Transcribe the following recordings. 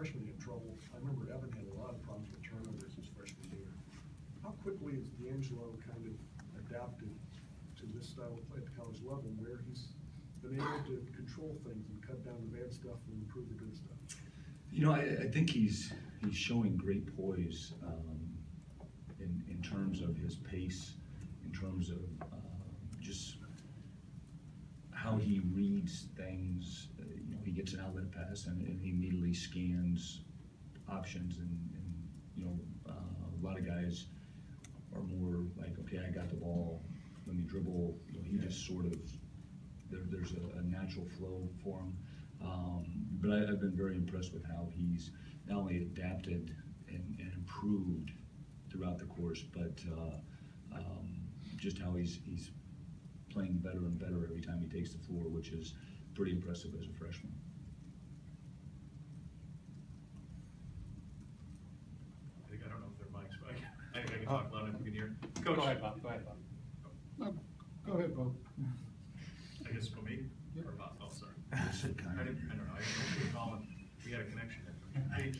freshmen had trouble. I remember Evan had a lot of problems with turnovers his freshman year. How quickly has D'Angelo kind of adapted to this style of play at the college level, where he's been able to control things and cut down the bad stuff and improve the good stuff? You know, I think he's showing great poise in terms of his pace, in terms of just how he reads things. You know, he gets an outlet pass and he immediately scans options, and you know, a lot of guys are more like, okay, I got the ball, let me dribble. You know, he just sort of, there's a natural flow for him. But I've been very impressed with how he's not only adapted and improved throughout the course, but just how he's playing better and better every time he takes the floor, which is pretty impressive as a freshman. I don't know if they're mics, but I can talk loud enough you can hear. Coach. Go ahead, Bob. Go ahead, Bob. No, go ahead, Bob. I guess for me? Yep. Or Bob? Oh, sorry. I I don't know. I didn't know if we had a connection there.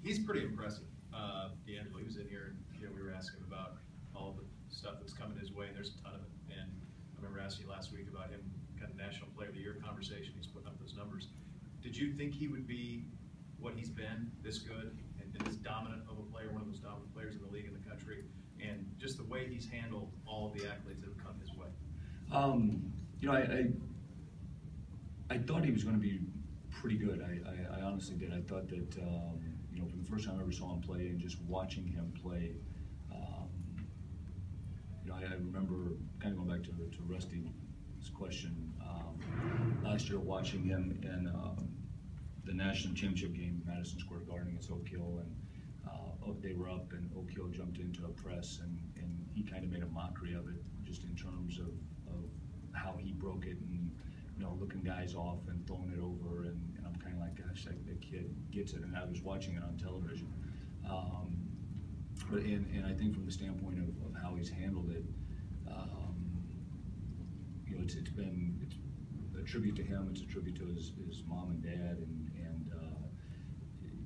He's pretty impressive. D'Angelo, he was in here, and you know, we were asking about all the stuff that's coming his way, and there's a ton of it. And I remember asking you last week about him, kind of National Player of the Year conversation. He's putting up those numbers. Did you think he would be what he's been, this good and this dominant of a player, one of those dominant players in the league, in the country, and just the way he's handled all of the accolades that have come his way? You know, I thought he was going to be pretty good. I honestly did. I thought that, you know, from the first time I ever saw him play and just watching him play, you know, I remember kind of going back to Rusty's question, last year watching him in the national championship game, Madison Square Garden against Oak Hill, and they were up and Oak Hill jumped into a press, and he kind of made a mockery of it, just in terms of how he broke it, and you know, looking guys off and throwing it over, and I'm kind of like, gosh, that kid gets it. And I was watching it on television, but I think from the standpoint of how he's handled it, you know, it's a tribute to him. It's a tribute to his mom and dad, and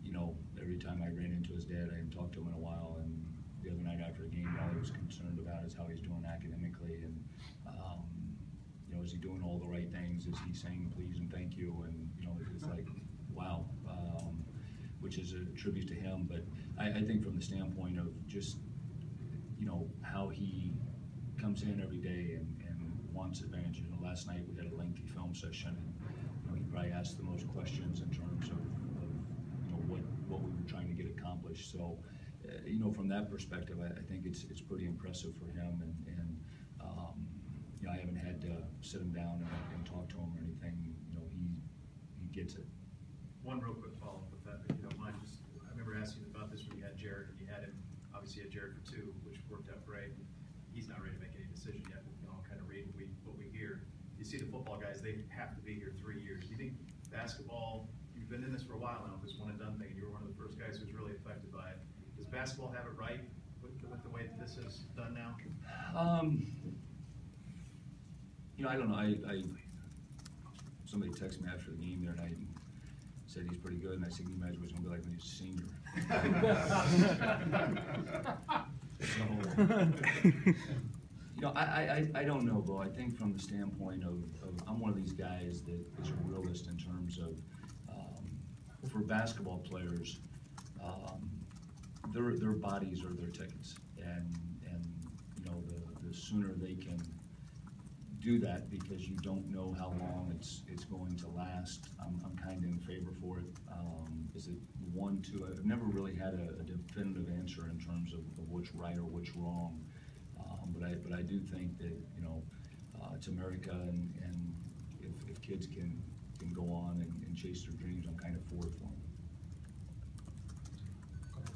you know, every time I ran into his dad, I hadn't talked to him in a while, and the other night after a game, all he was concerned about is how he's doing academically, and you know, is he doing all the right things? Is he saying please and thank you? And you know, it's like, wow, which is a tribute to him. But I think from the standpoint of just, you know, how he comes in every day and wants advantage. You know, last night we had a lengthy film session, and you know, he probably asked the most questions in terms of you know, what we were trying to get accomplished. So you know, from that perspective, I think it's pretty impressive for him, and you know, I haven't had to sit him down and talk to him or anything. You know, he gets it. One real quick follow-up with that, if you don't mind. Just, I remember asking about this when you had Jared, and you had him, obviously you had Jared for 2, which worked out great. He's not ready to make any decision yet, but we can all kind of read what we hear. You see the football guys, they have to be here 3 years. Do you think basketball, you've been in this for a while now, this one and done thing, and you were one of the first guys who was really affected by it. Does basketball have it right with the way that this is done now? You know, I don't know. Somebody texted me after the game the other night and said he's pretty good, and I said, can you imagine what he's going to be like when he's a senior? So, you know, I don't know, Bo. I think from the standpoint of I'm one of these guys that is a realist in terms of for basketball players, their bodies are their tickets, and you know, the sooner they can do that, because you don't know how long it's going to last. I'm kind of in favor for it. Is it 1, 2? I've never really had a definitive answer in terms of what's right or what's wrong. But I do think that, you know, it's America, and if kids can go on and chase their dreams, I'm kind of for it for them.